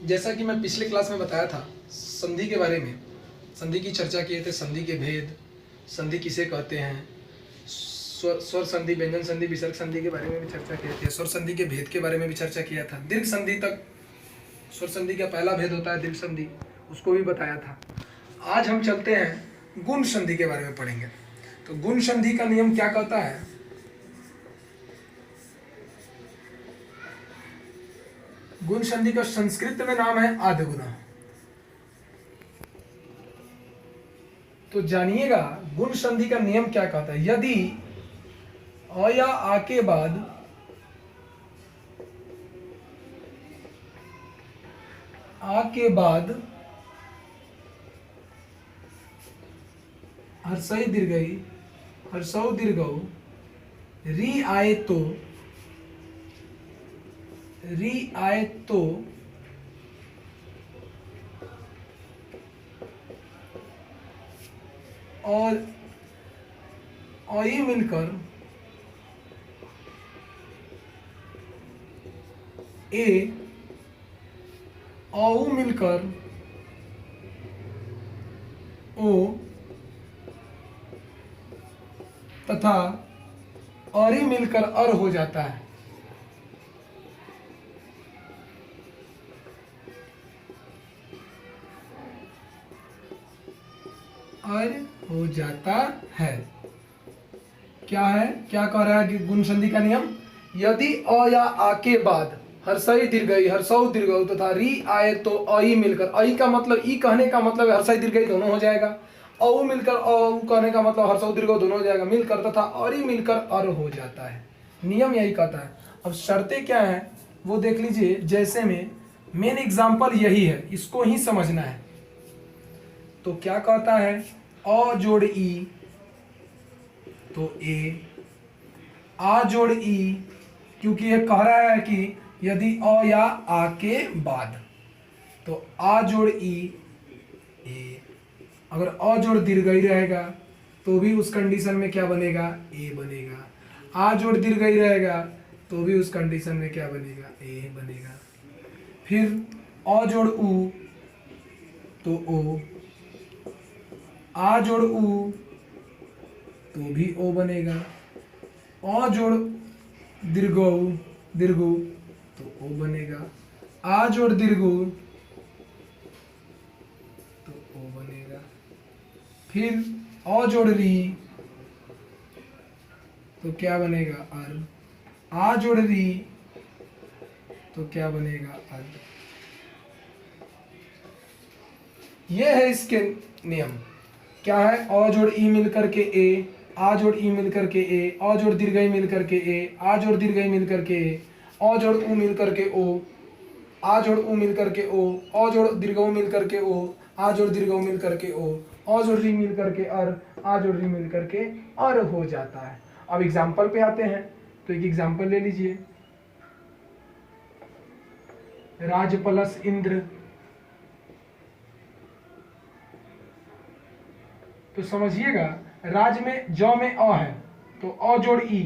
जैसा कि मैं पिछले क्लास में बताया था संधि के बारे में, संधि की चर्चा किए थे, संधि के भेद, संधि किसे कहते हैं, स्वर संधि, व्यंजन संधि, विसर्ग संधि के बारे में भी चर्चा किए थे, स्वर संधि के भेद के बारे में भी चर्चा किया था, दीर्घ संधि तक स्वर संधि का पहला भेद होता है दीर्घ संधि, उसको भी बताया था। आज हम चलते हैं गुण संधि के बारे में पढ़ेंगे। तो गुण संधि का नियम क्या कहता है? गुण संधि का संस्कृत में नाम है आद्यगुणः। तो जानिएगा गुण संधि का नियम क्या कहता है। यदि अ या आ के बाद हर्षई दीर्घई हर्षौ दीर्घौ री आए तो और मिलकर ए औ मिलकर ओ तथा और मिलकर अर हो जाता है। अर हो जाता है। क्या है, क्या कह रहा है कि गुण संधि का नियम? यदि अ या आ के बाद हर्षई दीर्घई हर्षौ दीर्घौ तथा री आए तो अई मिलकर, अई का मतलब ई कहने का मतलब हर्षई दीर्घई दोनों हो जाएगा, औ मिलकर औ कहने का मतलब हर्षौ दीर्घौ दोनों हो जाएगा, मिलकर तथा अरी मिलकर अर हो जाता है। नियम यही कहता है। अब शर्तें क्या है वो देख लीजिए। जैसे में मेन एग्जाम्पल यही है, इसको ही समझना है। तो क्या कहता है? अ जोड़ ई तो ए, आ जोड़ ई, क्योंकि ये कह रहा है कि यदि अ या आ के बाद, तो आ जोड़ ई ए। अगर अ जोड़ दीर्घई रहेगा तो भी उस कंडीशन में क्या बनेगा? ए बनेगा। आ जोड़ दीर्घई रहेगा तो भी उस कंडीशन में क्या बनेगा? ए बनेगा। फिर अ जोड़ उ तो ओ, आ जोड़ उ तो भी ओ बनेगा, अ जोड़ दीर्घौ दीर्घु तो ओ बनेगा, आ जोड़ दीर्घु तो ओ बनेगा। फिर अ जोड़ री तो क्या बनेगा? अर। आ जोड़ री तो क्या बनेगा? अर। ये है इसके नियम। क्या है? अ जोड़ ई मिलकर के ए, आ जोड़ ई मिलकर के ए, अ जोड़ दीर्घई मिलकर के ए, आ जोड़ दीर्घई मिलकर के ए, अ जोड़ उ मिलकर के ओ, आ जोड़ उ मिलकर के ओ, अ जोड़ दीर्घऊ मिलकर के ओ, आ जोड़ दीर्घऊ मिलकर के ओ, अ जोड़ री मिलकर के अर, आ जोड़ री मिलकर के अर हो जाता है। अब एग्जाम्पल पे आते हैं। तो एक एग्जाम्पल ले लीजिए। राज प्लस इंद्र। तो समझिएगा, राज में ज में अ है तो अ जोड़ ई,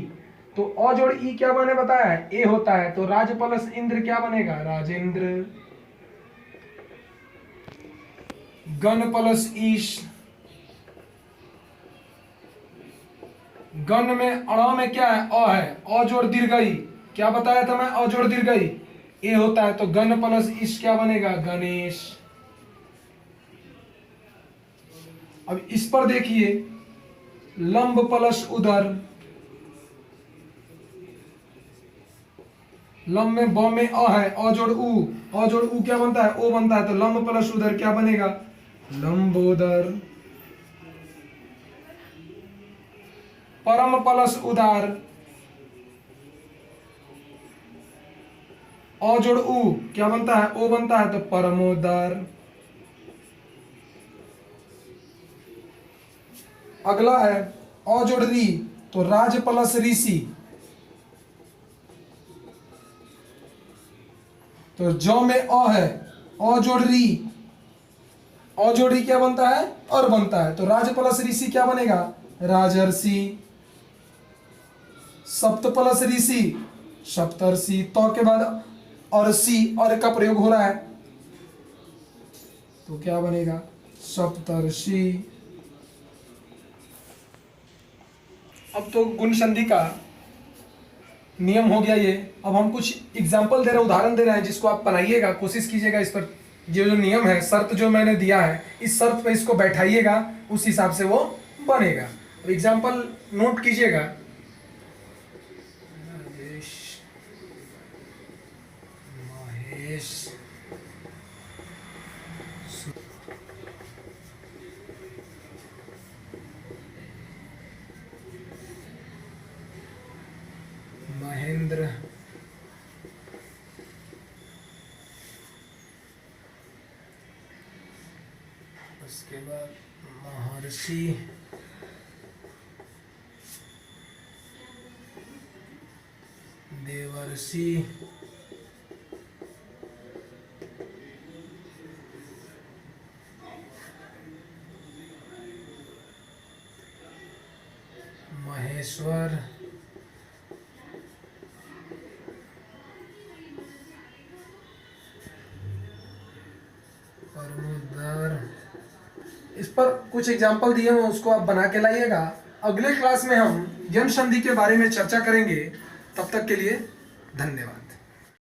तो अ जोड़ ई क्या बने बताया है? ए होता है। तो राज प्लस इंद्र क्या बनेगा? राजेंद्र। गण प्लस ईश, गण में अण में क्या है? अ है, अ जोड़ दीर्घई, क्या बताया था मैं? अ जोड़ दीर्घई ए होता है। तो गण प्लस ईश क्या बनेगा? गणेश। अब इस पर देखिए, लंब प्लस उदर, लंब में ब में अ है, अ जोड़ उ, अ जोड़ उ क्या बनता है? ओ बनता है। तो लंब प्लस उदर क्या बनेगा? लंबोदर। परम प्लस उदार, अ जोड़ उ क्या बनता है? ओ बनता है। तो परमोदर। अगला है अ जोड़ री, तो राज प्लस ऋषि, तो ज में अ है, अ जोड़ री, अ जोड़ री क्या बनता है? और बनता है। तो राज प्लस ऋषि क्या बनेगा? राजर्षि। सप्त प्लस ऋषि, सप्तर्षि। तो के बाद अर्षि, और का प्रयोग हो रहा है। तो क्या बनेगा? सप्तर्षि। अब तो गुण संधि का नियम हो गया ये। अब हम कुछ एग्जाम्पल दे रहे हैं, उदाहरण दे रहे हैं, जिसको आप बनाइएगा, कोशिश कीजिएगा इस पर। जो नियम है, शर्त जो मैंने दिया है, इस शर्त पे इसको बैठाइएगा, उस हिसाब से वो बनेगा। तो एग्जाम्पल नोट कीजिएगा। राजेश, महेश, महेंद्र, उसके बाद महर्षि, देवर्षि, महेश्वर, परमोदर। इस पर कुछ एग्जाम्पल दिए हैं, उसको आप बना के लाइएगा। अगले क्लास में हम यम संधि के बारे में चर्चा करेंगे। तब तक के लिए धन्यवाद।